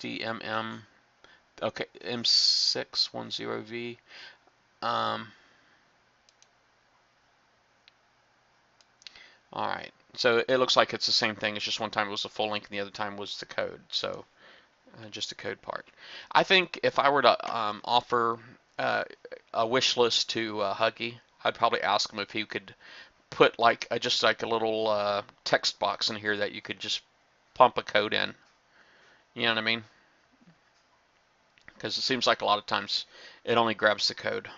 DMM. Okay, M610V. Um, all right. So it looks like it's the same thing. It's just one time it was the full link and the other time was the code. So just the code part. I think if I were to offer uh, a wish list to Huggy, I'd probably ask him if he could put like just like a little text box in here that you could just pump a code in. You know what I mean? Because it seems like a lot of times it only grabs the code.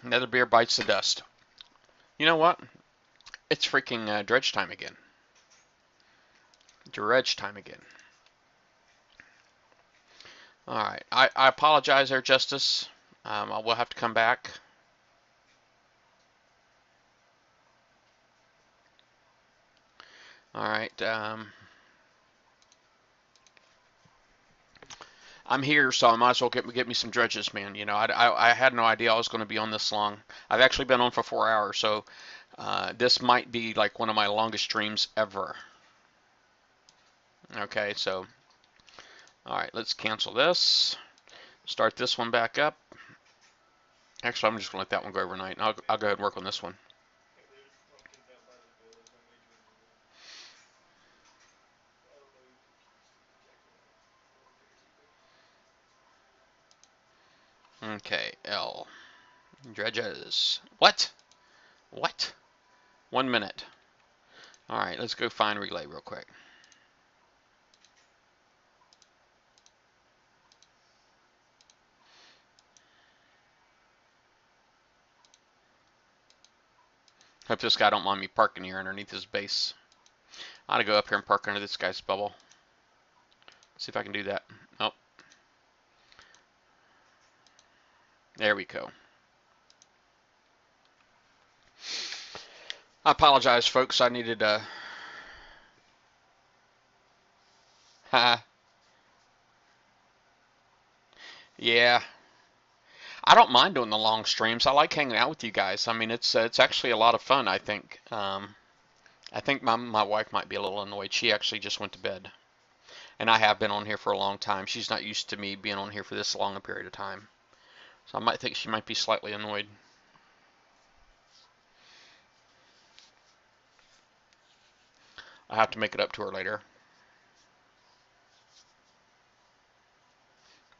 Another beer bites the dust. You know what? It's freaking dredge time again. Dredge time again. All right. I apologize there, Justice. I will have to come back. All right. I'm here, so I might as well get me some dredges, man. You know, I had no idea I was going to be on this long. I've actually been on for 4 hours, so this might be like one of my longest streams ever. Okay, so all right, let's cancel this. Start this one back up. Actually, I'm just gonna let that one go overnight. I'll go ahead and work on this one. Okay, L. Dredges. What? What? 1 minute. All right, let's go find relay real quick. Hope this guy don't mind me parking here underneath his base. I ought to go up here and park under this guy's bubble. See if I can do that. Oh, there we go. I apologize, folks. I needed yeah. I don't mind doing the long streams. I like hanging out with you guys. I mean, it's actually a lot of fun. I think my wife might be a little annoyed. She actually just went to bed, and I have been on here for a long time. She's not used to me being on here for this long a period of time, so I might think she might be slightly annoyed. I have to make it up to her later.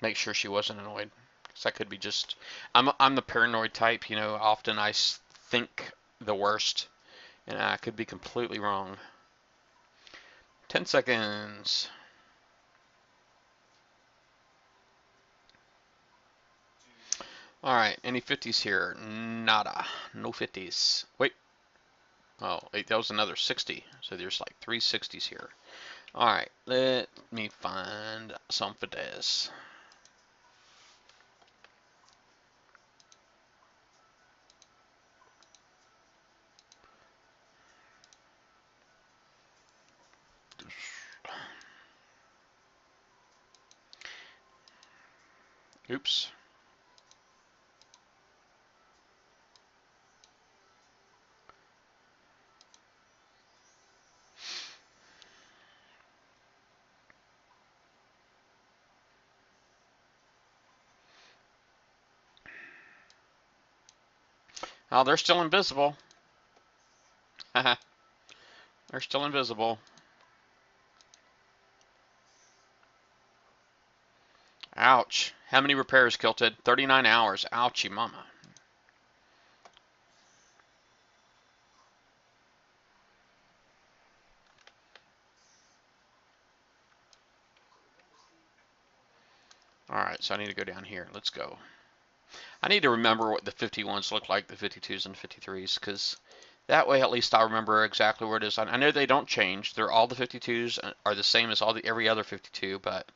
Make sure she wasn't annoyed, because I could be just. I'm the paranoid type. You know, often I think the worst, and I could be completely wrong. 10 seconds. All right, any 50s here? Nada. No 50s. Wait. Oh, wait, that was another 60. So there's like 3 60s here. All right, let me find some 50s. Oops. Oh, they're still invisible. They're still invisible. Ouch. How many repairs, Kilted? 39 hours. Ouchie mama. All right, so I need to go down here. Let's go. I need to remember what the 51s look like, the 52s and 53s, because that way at least I'll remember exactly where it is. I know they don't change. They're all the 52s are the same as every other 52, but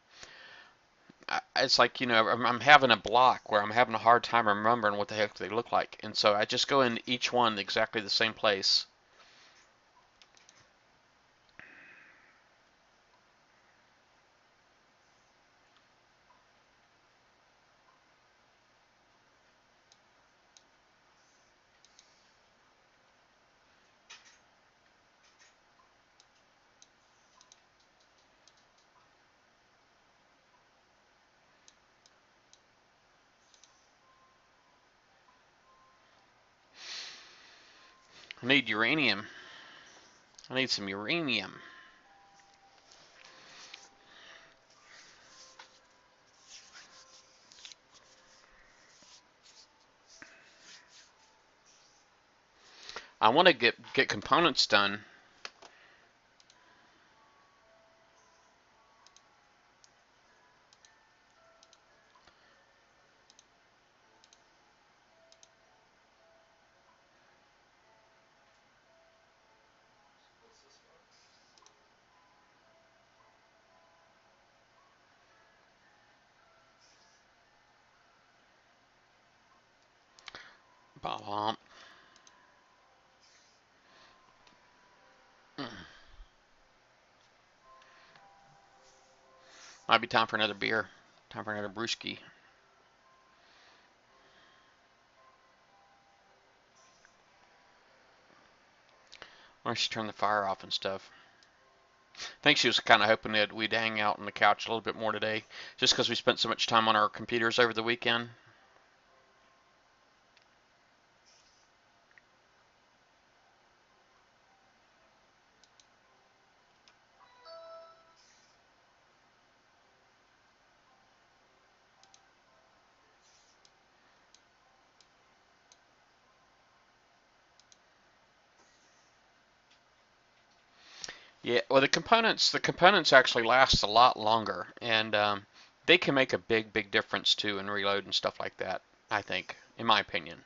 it's like, you know, I'm having a block where I'm having a hard time remembering what the heck they look like. And so I just go in each one exactly the same place. I need uranium. I need some uranium. I want to get components done. Bom. Might be time for another beer. Time for another brewski. Why don't you turn the fire off and stuff? I think she was kind of hoping that we'd hang out on the couch a little bit more today, just because we spent so much time on our computers over the weekend. Yeah, well, the components actually last a lot longer, and they can make a big difference too in reload and stuff like that. I think, in my opinion,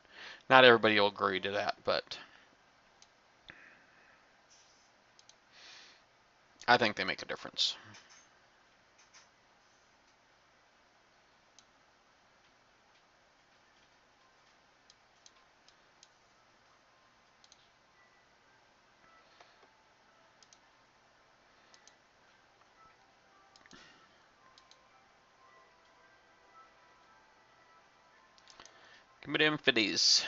not everybody will agree to that, but I think they make a difference. Give me them fitties.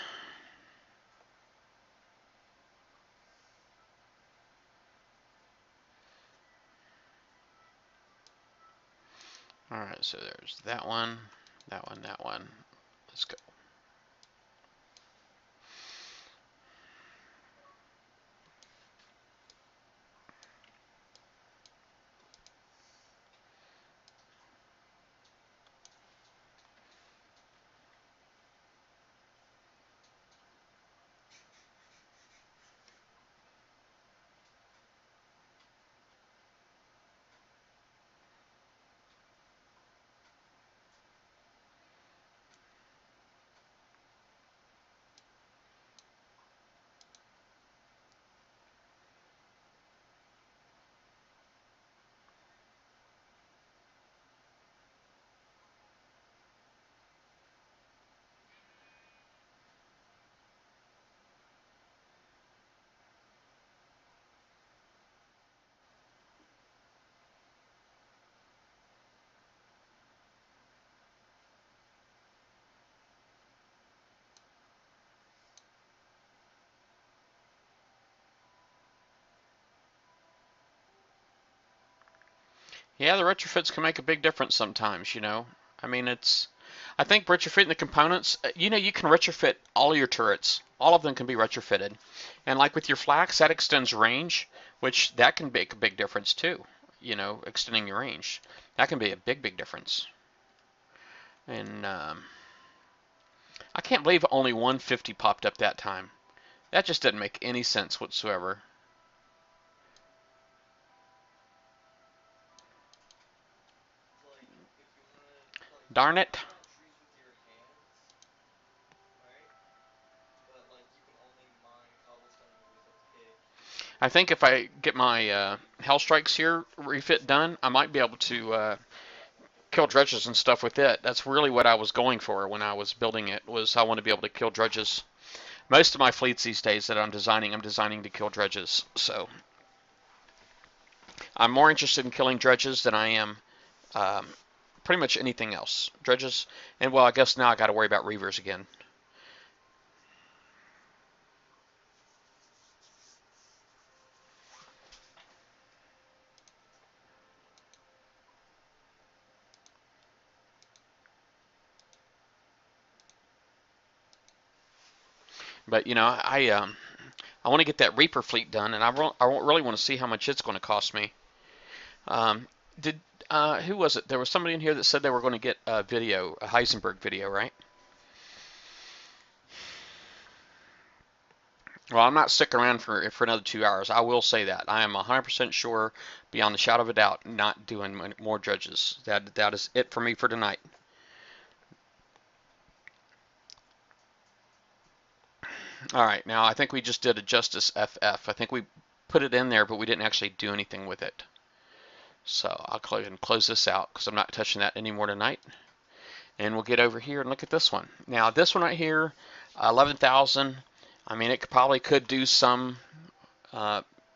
All right, so there's that one, that one, that one. Let's go. Yeah, the retrofits can make a big difference sometimes, you know. I mean, I think retrofitting the components, you can retrofit all of your turrets. All of them can be retrofitted. And like with your flax, that extends range, which that can make a big difference too. Extending your range. That can be a big difference. And I can't believe only 150 popped up that time. That just didn't make any sense whatsoever. Darn it. I think if I get my Hell Strikes here refit done, I might be able to kill dredges and stuff with it. That's really what I was going for when I was building it. Was I want to be able to kill dredges. Most of my fleets these days that I'm designing to kill dredges. So I'm more interested in killing dredges than I am um, pretty much anything else. Dredges, and well, I guess now I got to worry about reavers again. But I I want to get that Reaper fleet done, and I really want to see how much it's going to cost me. Um, did who was it? There was somebody in here that said they were going to get a video, a Heisenberg video, right? Well, I'm not sticking around for another 2 hours. I will say that I am 100% sure, beyond the shadow of a doubt, not doing more Dredges. That is it for me for tonight. All right, now I think we just did a Justice FF. I think we put it in there, but we didn't actually do anything with it. So I'll go ahead and close this out because I'm not touching that anymore tonight. And we'll get over here and look at this one. Now this one right here, 11,000. I mean, it probably could do some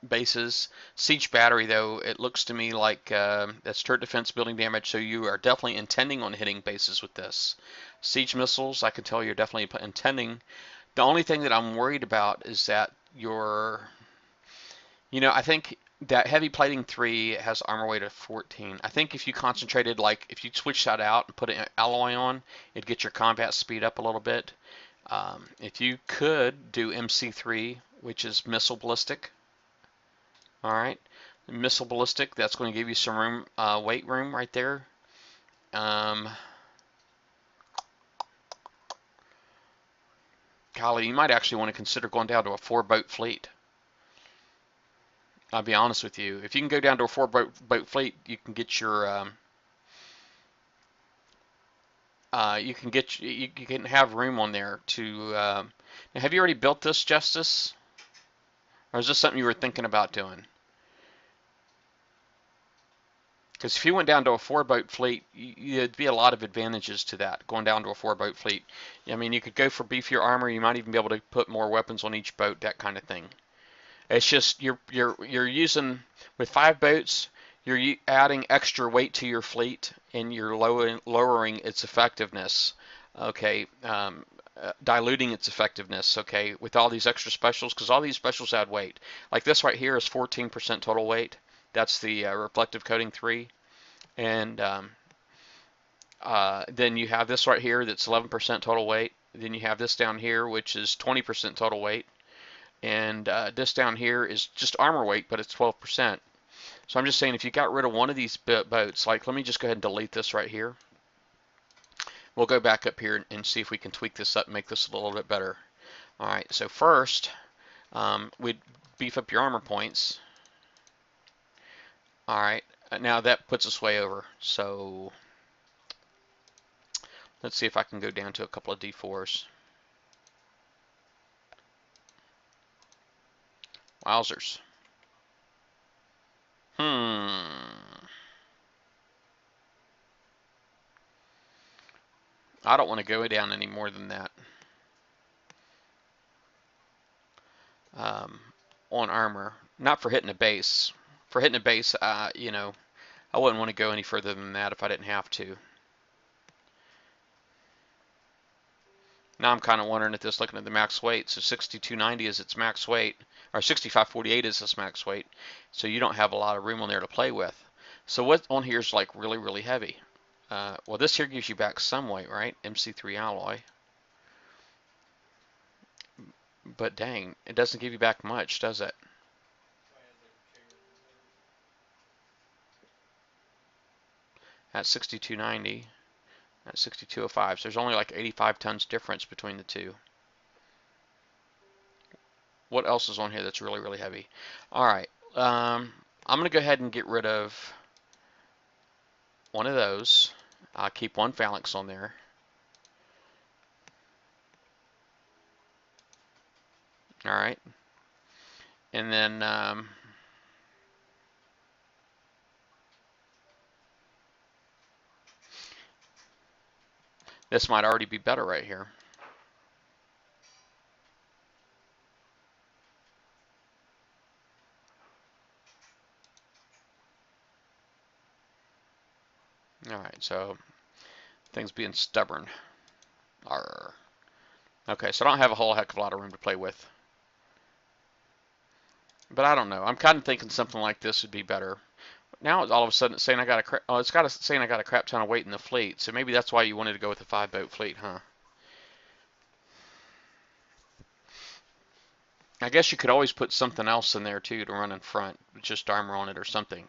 bases. Siege battery, though, it looks to me like that's turret defense building damage, so you are definitely intending on hitting bases with this. Siege missiles, I can tell you're definitely intending. The only thing that I'm worried about is that I think that heavy plating 3 has armor weight of 14. I think if you concentrated, like if you switch that out and put an alloy on, it'd get your combat speed up a little bit. If you could do MC3, which is missile ballistic, all right, missile ballistic, that's going to give you some room, weight room right there. Golly, you might actually want to consider going down to a 4-boat fleet. I'll be honest with you. If you can go down to a 4-boat fleet, you can get your you can have room on there to. Now, have you already built this, Justice, or is this something you were thinking about doing? Because if you went down to a 4-boat fleet, there'd be a lot of advantages to that, going down to a 4-boat fleet. I mean, you could go for beefier armor. You might even be able to put more weapons on each boat, that kind of thing. It's just you're using, with 5 boats, you're adding extra weight to your fleet, and you're lowering its effectiveness. Okay, diluting its effectiveness. Okay, with all these extra specials, because all these specials add weight. Like this right here is 14% total weight. That's the reflective coating 3, and then you have this right here that's 11% total weight. Then you have this down here, which is 20% total weight. And this down here is just armor weight, but it's 12%. So I'm just saying, if you got rid of one of these boats, like, let me just go ahead and delete this right here. We'll go back up here and see if we can tweak this up and make this a little bit better. All right, so first, we'd beef up your armor points. All right, now that puts us way over. So let's see if I can go down to a couple of D4s. Wowzers. I don't want to go down any more than that. On armor, not for hitting a base. For hitting a base, I wouldn't want to go any further than that if I didn't have to. Now I'm kind of wondering at this, looking at the max weight. So 6290 is its max weight, or 6548 is its max weight. So you don't have a lot of room on there to play with. So what on here is like really, really heavy? Well, this here gives you back some weight, right? MC3 alloy. But dang, it doesn't give you back much, does it? At 6290, at 6205. So there's only like 85 tons difference between the two. What else is on here that's really, really heavy? All right, I'm going to go ahead and get rid of one of those. I'll keep one phalanx on there. All right. And then this might already be better right here. All right, so things being stubborn. Arr. Okay, so I don't have a whole heck of a lot of room to play with. But I don't know. I'm kind of thinking something like this would be better. Now all of a sudden it's saying I got saying I got a crap ton of weight in the fleet. So maybe that's why you wanted to go with a 5-boat fleet, huh? I guess you could always put something else in there too to run in front, just armor on it or something.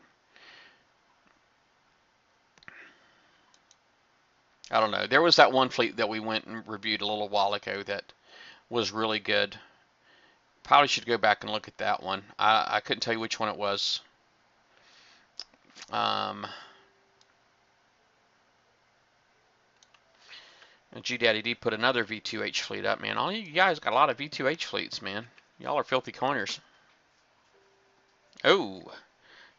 I don't know. There was that one fleet that we went and reviewed a little while ago that was really good. Probably should go back and look at that one. I couldn't tell you which one it was. G-Daddy D put another V2H fleet up, man. All you guys got a lot of V2H fleets, man. Y'all are filthy corners. Oh,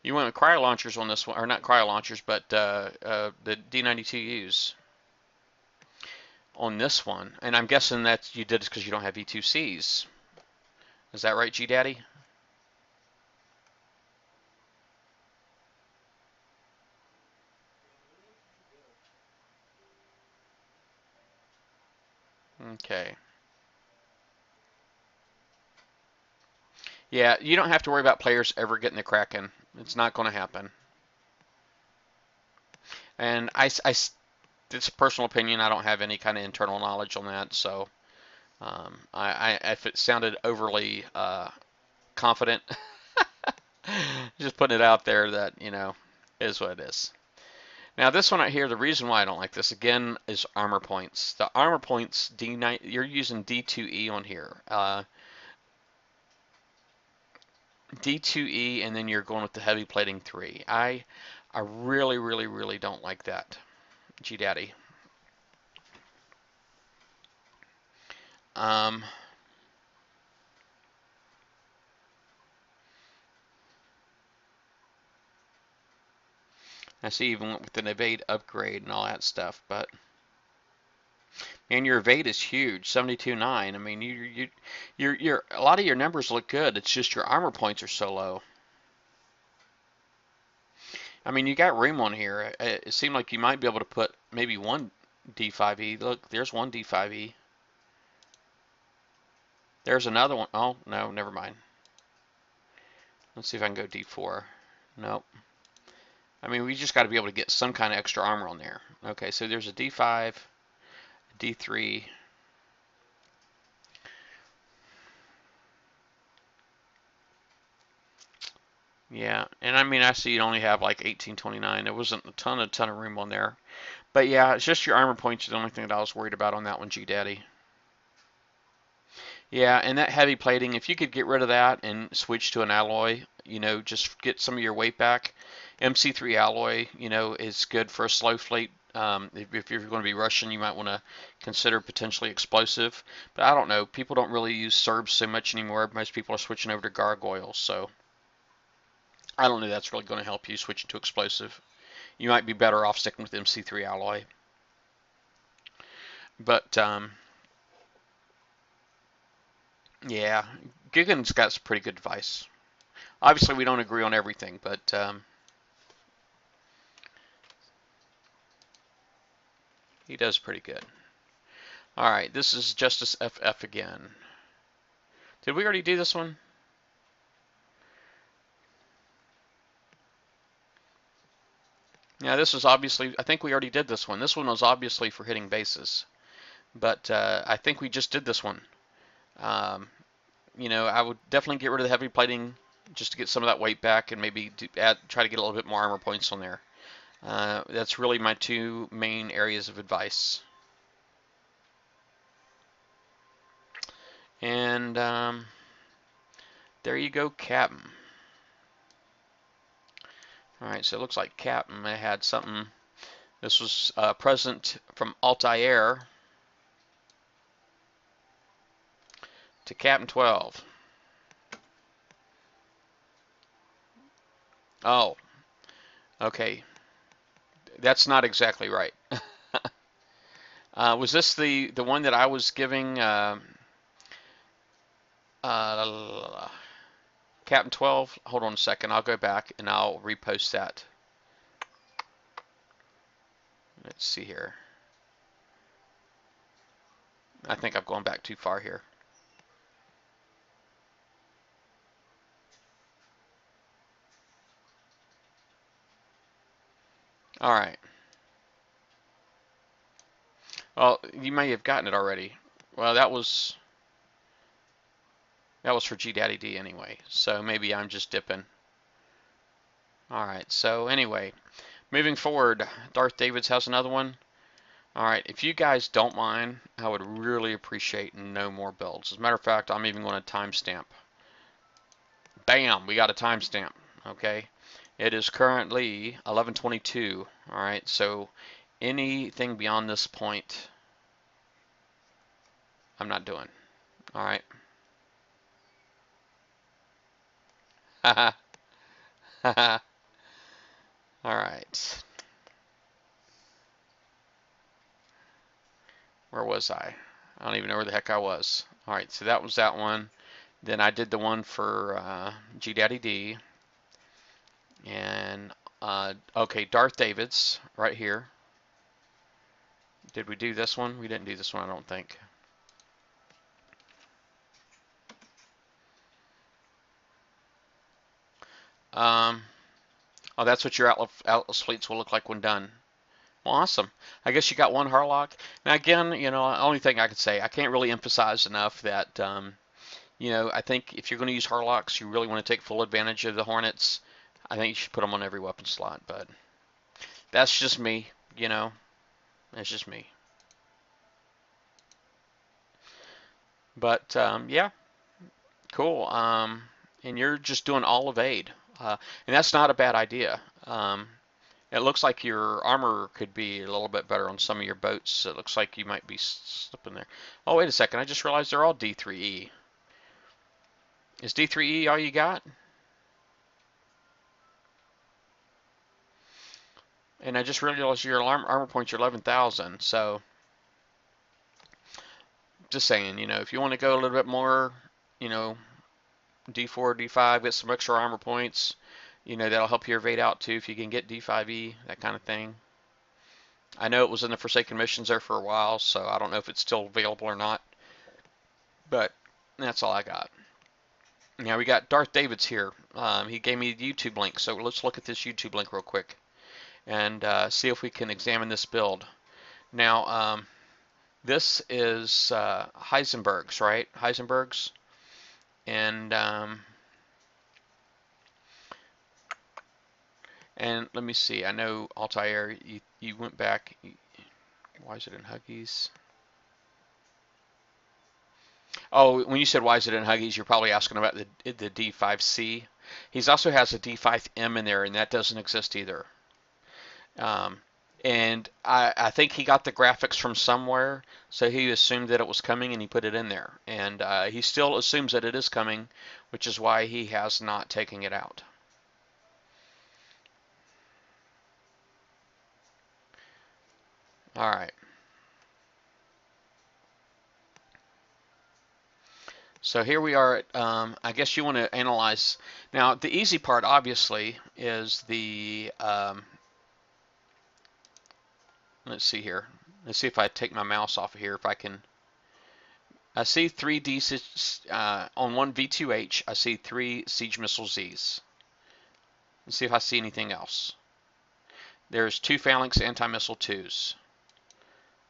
you went with cryo launchers on this one, or not cryo launchers, but the D92Us on this one. And I'm guessing that you did it because you don't have V2Cs. Is that right, G-Daddy? Okay. Yeah, you don't have to worry about players ever getting the Kraken. It's not going to happen. And it's a personal opinion. I don't have any kind of internal knowledge on that, so if it sounded overly confident, just putting it out there that is what it is. Now this one right here, the reason why I don't like this again is armor points. The armor points D9, you're using D2E on here. D2E, and then you're going with the heavy plating 3. I really, really, really don't like that, G-Daddy. I see even went with an evade upgrade and all that stuff, but and your evade is huge, 72.9. I mean, you're a lot of your numbers look good. It's just your armor points are so low. I mean, you got room on here. It seemed like you might be able to put maybe one D5E. Look, there's one D5E. There's another one. Oh, no, never mind. Let's see if I can go D4. Nope. I mean, we just got to be able to get some kind of extra armor on there. Okay, so there's a D5, D3. Yeah, and I mean, I see you only have like 1829. There wasn't a ton of room on there. But yeah, it's just your armor points are the only thing that I was worried about on that one, G-Daddy. Yeah, and that heavy plating, if you could get rid of that and switch to an alloy, just get some of your weight back. MC3 alloy, is good for a slow fleet. If you're going to be Russian, you might want to consider potentially explosive. But I don't know. People don't really use Serbs so much anymore. Most people are switching over to gargoyles, so I don't know if that's really going to help you switching to explosive. You might be better off sticking with MC3 alloy. But yeah, Gigan's got some pretty good advice. Obviously, we don't agree on everything, but he does pretty good. All right, this is Justice FF again. Did we already do this one? Yeah, this was obviously, I think we already did this one. This one was obviously for hitting bases, but I think we just did this one. I would definitely get rid of the heavy plating just to get some of that weight back and maybe try to get a little bit more armor points on there. That's really my two main areas of advice. And there you go, Captain. All right, so it looks like Captain I had something. This was a present from Altair to Captain 12. Oh, okay. That's not exactly right. Was this the one that I was giving Captain 12? Hold on a second. I'll go back and I'll repost that. Let's see here. I think I've gone back too far here. All right. Well, you may have gotten it already. Well, that was That was for G Daddy D anyway, so maybe I'm just dipping. Alright, so anyway, moving forward, Darth Davids has another one. Alright, if you guys don't mind, I would really appreciate no more builds. As a matter of fact, I'm even going to timestamp. Bam, we got a timestamp, okay? It is currently 11:22, alright, so anything beyond this point, I'm not doing, alright? Haha, haha, alright. Where was I? I don't even know where the heck I was. Alright, so that was that one. Then I did the one for G Daddy D. And, okay, Darth Davids, right here. Did we do this one? We didn't do this one, I don't think. Oh, that's what your Atlas fleets will look like when done. Well, awesome. I guess you got one Harlock. Now, again, you know, the only thing I could say, I can't really emphasize enough that, you know, I think if you're going to use Harlocks, you really want to take full advantage of the Hornets. I think you should put them on every weapon slot, but that's just me, you know. That's just me. But, yeah, cool. And you're just doing all evade. And that's not a bad idea. It looks like your armor could be a little bit better on some of your boats. It looks like you might be slipping there. Oh, wait a second. I just realized they're all D3E. Is D3E all you got? And I just realized your armor points are 11,000. So, just saying, you know, if you want to go a little bit more, you know, D4, D5, get some extra armor points, you know, that'll help your evade out too if you can get D5E, that kind of thing. I know it was in the Forsaken Missions there for a while, so I don't know if it's still available or not. But that's all I got. Now we got Darth Davids here. He gave me the YouTube link, so let's look at this YouTube link real quick and see if we can examine this build. Now, this is Heisenberg's, right? Heisenberg's, and let me see. I know Altair, you went back. Why is it in Huggies? Oh, when you said why is it in Huggies, you're probably asking about the D5C. He also has a D5M in there, and that doesn't exist either. And I think he got the graphics from somewhere, so he assumed that it was coming and he put it in there. And he still assumes that it is coming, which is why he has not taken it out. All right. So here we are at, I guess you want to analyze. Now, the easy part, obviously, is the, let's see here. Let's see if I take my mouse off of here, if I can. I see 3 D, on one V2H, I see 3 Siege Missile Zs. Let's see if I see anything else. There's 2 Phalanx Anti-Missile 2s.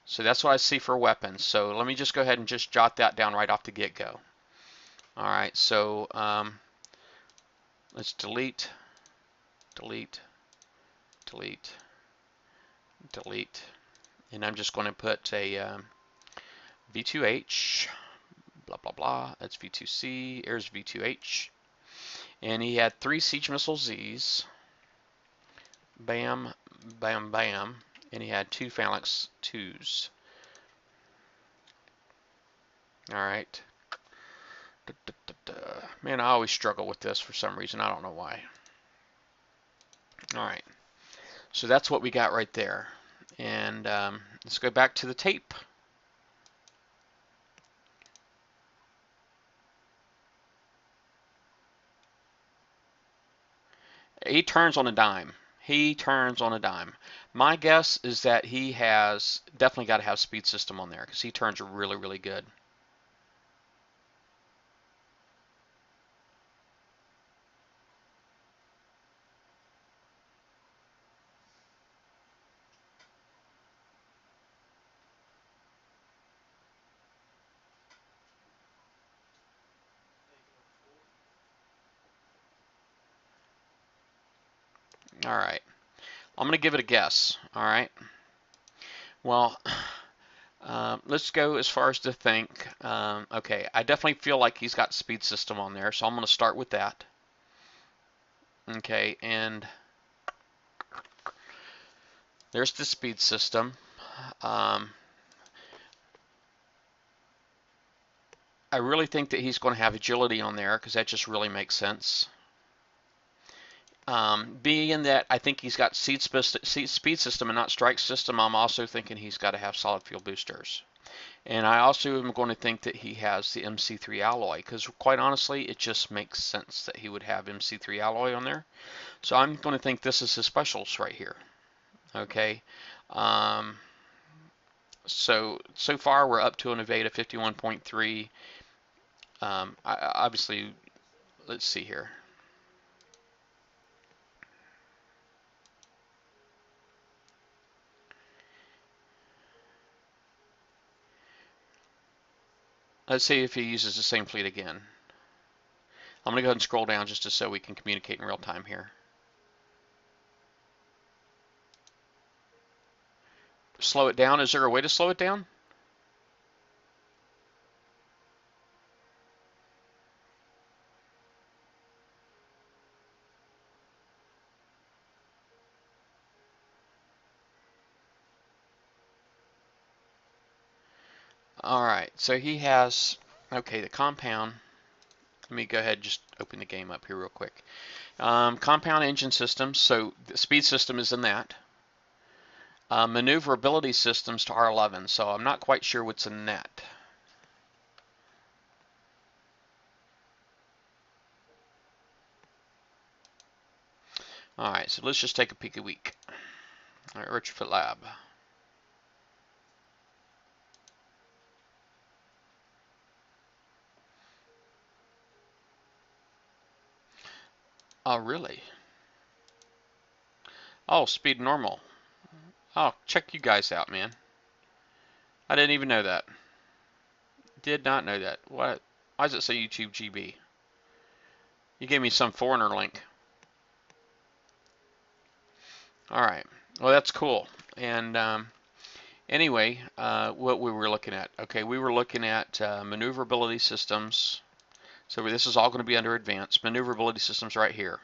So that's what I see for weapons. So let me just go ahead and just jot that down right off the get-go. Alright, so let's delete, delete, delete, delete. And I'm just going to put a V2H, blah, blah, blah. That's V2C. Here's V2H. And he had 3 Siege Missile Zs. Bam, bam, bam. And he had 2 Phalanx 2s. Alright. Man, I always struggle with this for some reason. I don't know why. Alright. So that's what we got right there. And let's go back to the tape. He turns on a dime. He turns on a dime. My guess is that he has definitely got to have speed system on there because he turns really, really good. All right. I'm going to give it a guess. All right. Well, let's go as far as to think. Okay, I definitely feel like he's got speed system on there, so I'm going to start with that. Okay, and there's the speed system. Um, I really think that he's going to have agility on there because that just really makes sense. Being that I think he's got speed system and not strike system, I'm also thinking he's got to have solid fuel boosters. And I also am going to think that he has the MC3 alloy because quite honestly, it just makes sense that he would have MC3 alloy on there. So I'm going to think this is his specials right here. Okay. Um, so far we're up to an evade of 51.3. Obviously, let's see here. Let's see if he uses the same fleet again. I'm going to go ahead and scroll down just so we can communicate in real time here. Slow it down. Is there a way to slow it down? All right, so he has, okay, the compound. Let me go ahead and just open the game up here real quick. Compound engine systems, so the speed system is in that. Maneuverability systems to R11, so I'm not quite sure what's in that. All right, so let's just take a peek a week. All right, retrofit lab. Oh, really? Oh, speed normal. Oh, check you guys out, man. I didn't even know that. Did not know that. What? Why does it say YouTube GB? You gave me some foreigner link. All right. Well, that's cool. And anyway, what we were looking at. Okay, we were looking at maneuverability systems. So this is all going to be under advanced. Maneuverability systems right here.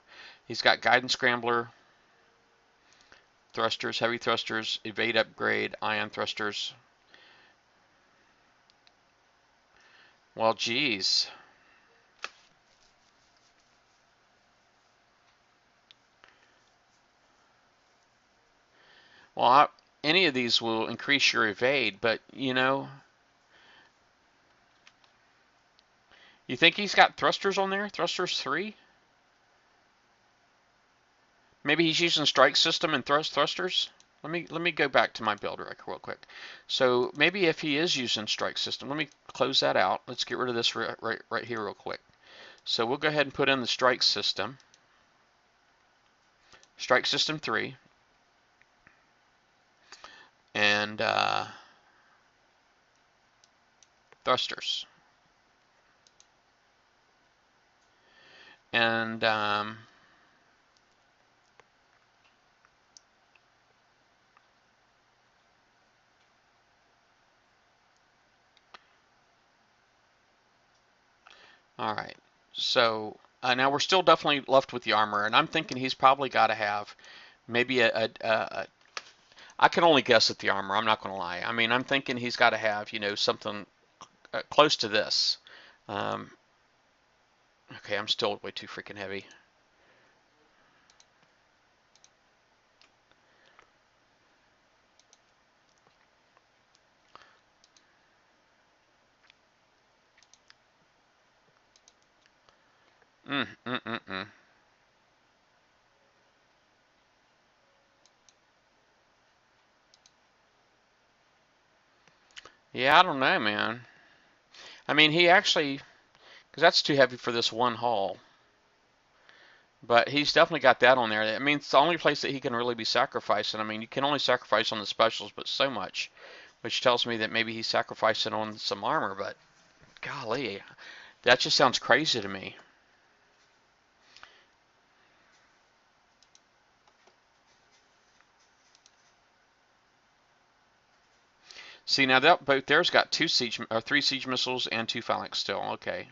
He's got guidance scrambler, thrusters, heavy thrusters, evade upgrade, ion thrusters. Well, geez. Well, any of these will increase your evade, but you know, you think he's got thrusters on there? Thrusters 3? Maybe he's using strike system and thrusters? Let me go back to my build real quick. So maybe if he is using strike system, let me close that out. Let's get rid of this right here real quick. So we'll go ahead and put in the strike system. Strike system 3. And thrusters. And all right. So now we're still definitely left with the armor, and I'm thinking he's probably got to have maybe I can only guess at the armor. I'm not going to lie. I mean, I'm thinking he's got to have, you know, something close to this. Okay, I'm still way too freaking heavy. Mm, mm, mm, mm. Yeah, I don't know, man. I mean, he actually, because that's too heavy for this one hull. But he's definitely got that on there. I mean, it's the only place that he can really be sacrificing. I mean, you can only sacrifice on the specials, but so much, which tells me that maybe he's sacrificing on some armor. But golly, that just sounds crazy to me. See, now that boat there's got two siege or three siege missiles and two phalanx still. Okay.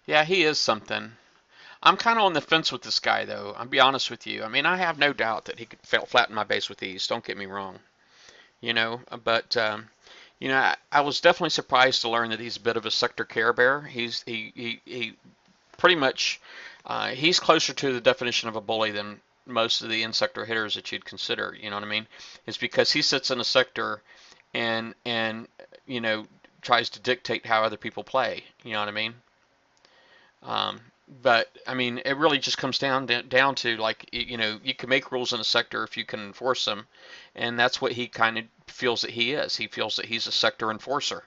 Yeah, he is something. I'm kind of on the fence with this guy, though. I'll be honest with you. I mean, I have no doubt that he could flatten my base with ease. Don't get me wrong. But I was definitely surprised to learn that he's a bit of a sector care bear. He pretty much he's closer to the definition of a bully than most of the in-sector hitters that you'd consider. You know what I mean? It's because he sits in a sector and tries to dictate how other people play. You know what I mean? Um, but I mean, it really just comes down to, like, you can make rules in a sector if you can enforce them, and that's what he kind of feels that he is. He feels that he's a sector enforcer,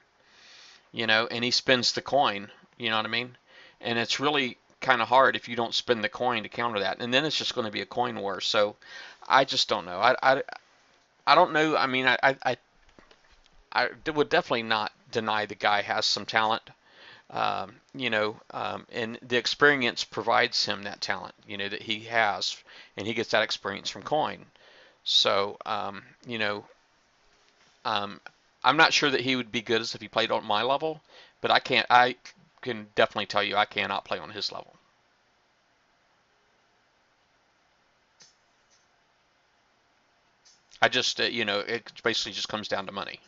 and he spins the coin. You know what I mean? And it's really kind of hard if you don't spin the coin to counter that, and then it's just going to be a coin war. So I just don't know. I don't know. I mean, I would definitely not deny the guy has some talent. And the experience provides him that talent, that he has, and he gets that experience from coin. So, um, I'm not sure that he would be good as if he played on my level, but I can definitely tell you I cannot play on his level. I just, it basically just comes down to money.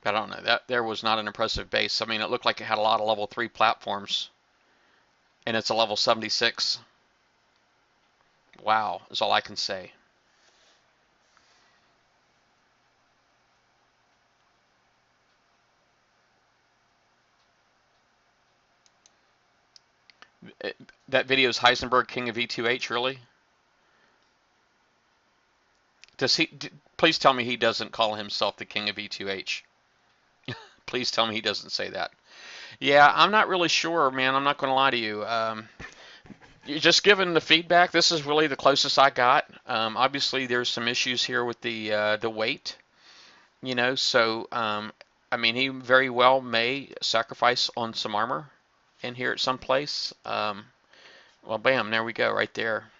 I don't know. That there was not an impressive base. I mean, it looked like it had a lot of level 3 platforms, and it's a level 76. Wow, is all I can say. That video is Heisenberg, King of E2H, really? Does he? Please tell me he doesn't call himself the King of E2H. Please tell me he doesn't say that. Yeah, I'm not really sure, man. I'm not going to lie to you. Just given the feedback, this is really the closest I got. Obviously, there's some issues here with the weight, So I mean, he very well may sacrifice on some armor in here at some place. Well, bam, there we go, right there.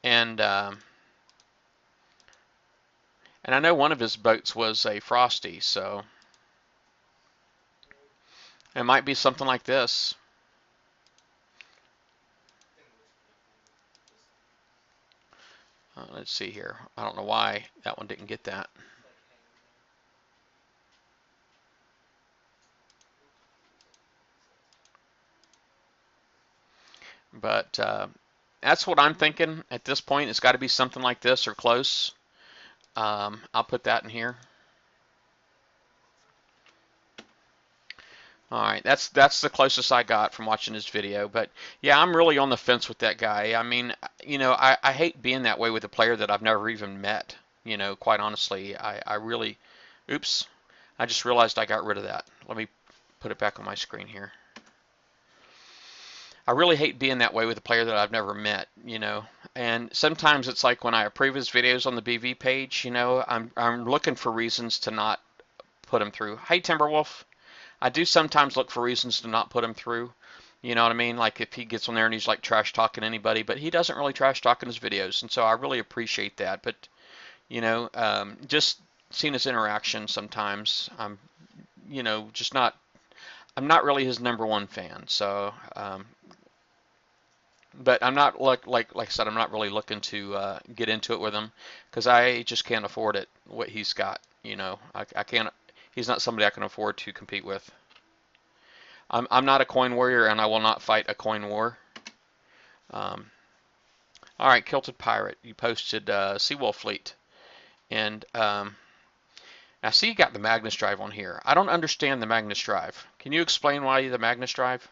And and I know one of his boats was a Frosty, so it might be something like this. Let's see here. I don't know why that one didn't get that. But that's what I'm thinking at this point. It's got to be something like this or close. I'll put that in here. All right, that's the closest I got from watching this video. But yeah, I'm really on the fence with that guy. I mean, I hate being that way with a player that I've never even met. Quite honestly, I really, oops, I just realized I got rid of that. Let me put it back on my screen here. I really hate being that way with a player that I've never met. And sometimes it's like when I approve his videos on the BV page, I'm looking for reasons to not put him through. Hey, Timberwolf. I do sometimes look for reasons to not put him through. You know what I mean? Like if he gets on there and he's like trash talking anybody, but he doesn't really trash talk in his videos, and so I really appreciate that. But just seeing his interaction sometimes, just not. I'm not really his number one fan. So, but I'm not like I said, I'm not really looking to get into it with him because I just can't afford it. What he's got, I can't. He's not somebody I can afford to compete with. I'm not a coin warrior, and I will not fight a coin war. Um, all right, Kilted Pirate, you posted Seawolf Fleet, and now see you got the Magnus drive on here. I don't understand the Magnus drive. Can you explain why the Magnus drive?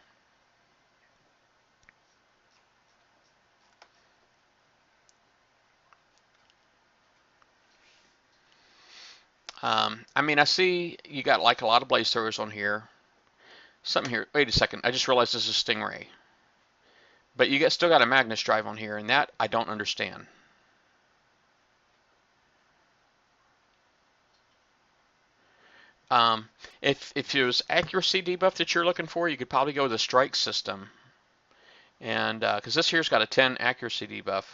I mean, I see you got like a lot of blaze throwers on here. Something here. Wait a second. I just realized this is Stingray. But you still got a Magnus drive on here, and that I don't understand. Um, if it was accuracy debuff that you're looking for, you could probably go with the strike system, and because this here's got a 10 accuracy debuff.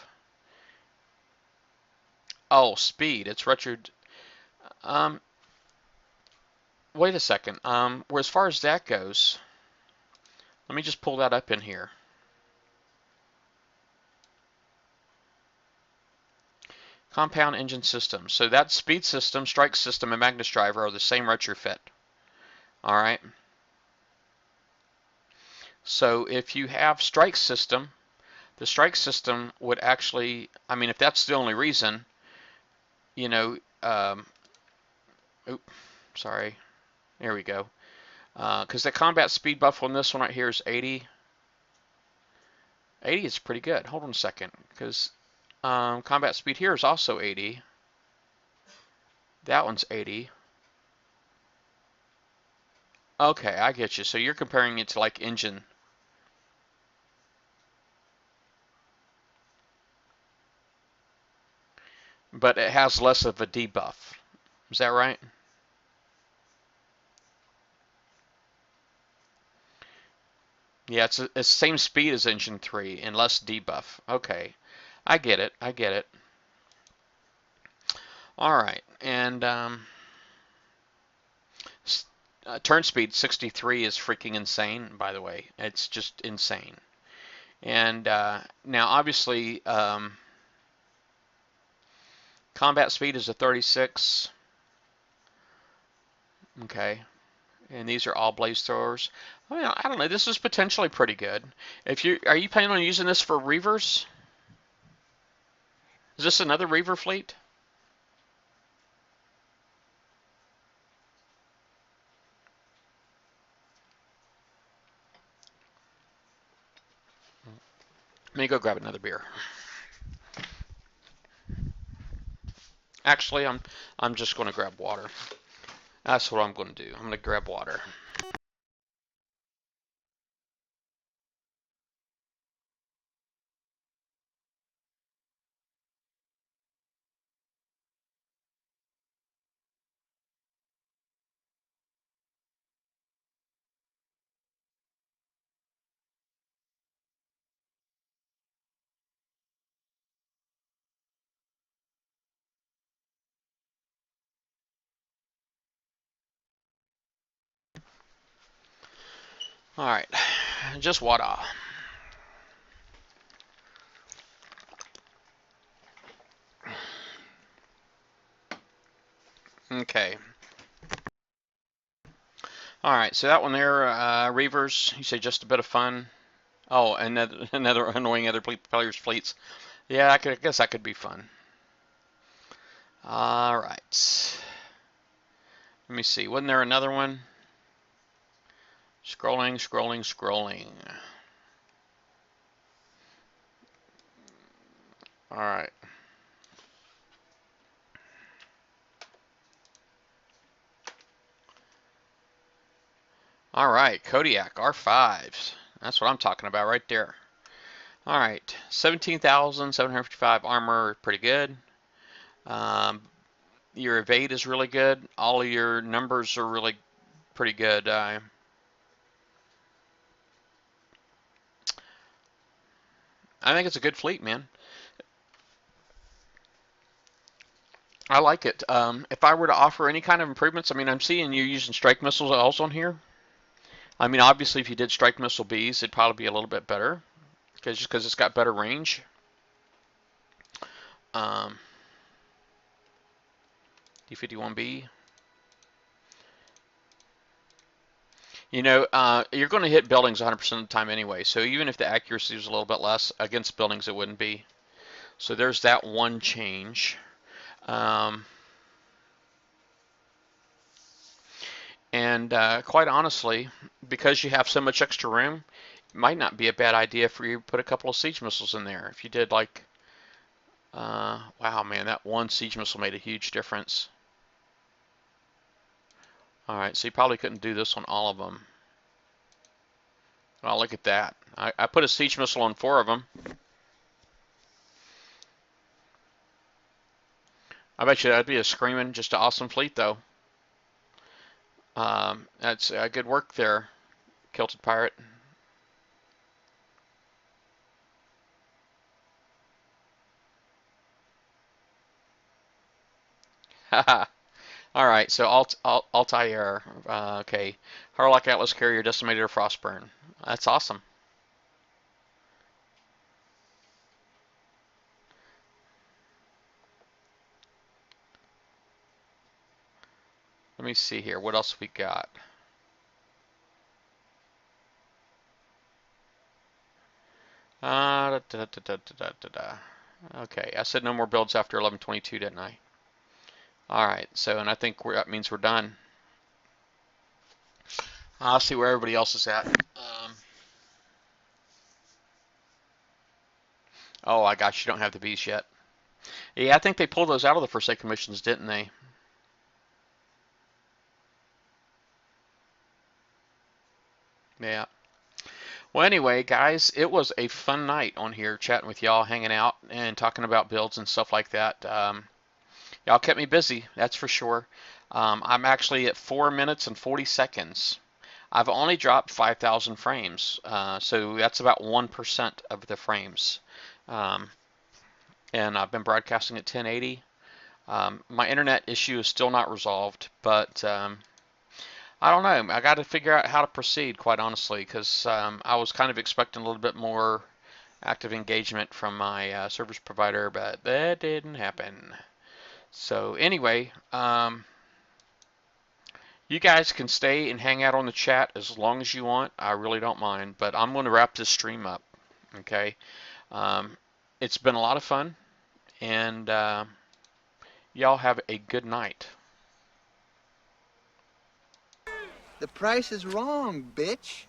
Oh, speed. It's retro. Um, wait a second. Where as far as that goes, let me just pull that up in here. Compound engine system. So that speed system, strike system, and Magnus driver are the same retrofit. All right. So if you have strike system, the strike system would actually, I mean, if that's the only reason, you know, oops, sorry, there we go. Because the combat speed buff on this one right here is 80. 80 is pretty good. Hold on a second, because combat speed here is also 80. That one's 80. Okay, I get you. So you're comparing it to like engine. But it has less of a debuff. Is that right? Yeah, it's the same speed as engine 3 and less debuff. Okay, I get it. I get it. All right, and turn speed 63 is freaking insane, by the way. It's just insane. And now, obviously, combat speed is a 36. Okay, and these are all blaze throwers. I mean, I don't know. This is potentially pretty good. If you are you planning on using this for reavers? Is this another reaver fleet? Let me go grab another beer. Actually, I'm just going to grab water. That's what I'm going to do. I'm going to grab water. All right, just water. Okay. All right, so that one there, Reavers, you say just a bit of fun. Oh, another annoying other players' fleets. Yeah, I guess that could be fun. All right. Let me see. Wasn't there another one? Scrolling, scrolling, scrolling. All right. All right, Kodiak R5s. That's what I'm talking about right there. All right, 17,755 armor, pretty good. Your evade is really good. All of your numbers are really pretty good. I think it's a good fleet, man. I like it. If I were to offer any kind of improvements, I mean, I'm seeing you using strike missiles also on here. I mean, obviously, if you did strike missile Bs, it'd probably be a little bit better, just because it's got better range. Um, D51B. You know, you're going to hit buildings 100% of the time anyway. So even if the accuracy was a little bit less against buildings, it wouldn't be. So there's that one change. Um, and quite honestly, because you have so much extra room, it might not be a bad idea for you to put a couple of siege missiles in there. If you did like, wow, man, that one siege missile made a huge difference. All right, so you probably couldn't do this on all of them. Well, look at that. I put a siege missile on 4 of them. I bet you that'd be a screaming, just an awesome fleet, though. That's good work there, Kilted Pirate. Haha. All right, so Altair. Okay, Harlock Atlas Carrier decimated a Frostburn. That's awesome. Let me see here. What else we got? Da, da, da, da, da, da, da. Okay, I said no more builds after 11:22, didn't I? All right, so and I think that means we're done. I'll see where everybody else is at. Oh, I gosh, you don't have the bees yet. Yeah, I think they pulled those out of the Forsaken missions, didn't they? Yeah. Well, anyway, guys, it was a fun night on here chatting with y'all, hanging out and talking about builds and stuff like that. Y'all kept me busy, that's for sure. I'm actually at 4 minutes and 40 seconds. I've only dropped 5,000 frames, so that's about 1% of the frames. Um, and I've been broadcasting at 1080. My internet issue is still not resolved, but I don't know. I got to figure out how to proceed, quite honestly, because I was kind of expecting a little bit more active engagement from my service provider, but that didn't happen. So anyway, you guys can stay and hang out on the chat as long as you want. I really don't mind, but I'm going to wrap this stream up. Okay. Um, it's been a lot of fun, and y'all have a good night. The price is wrong, bitch.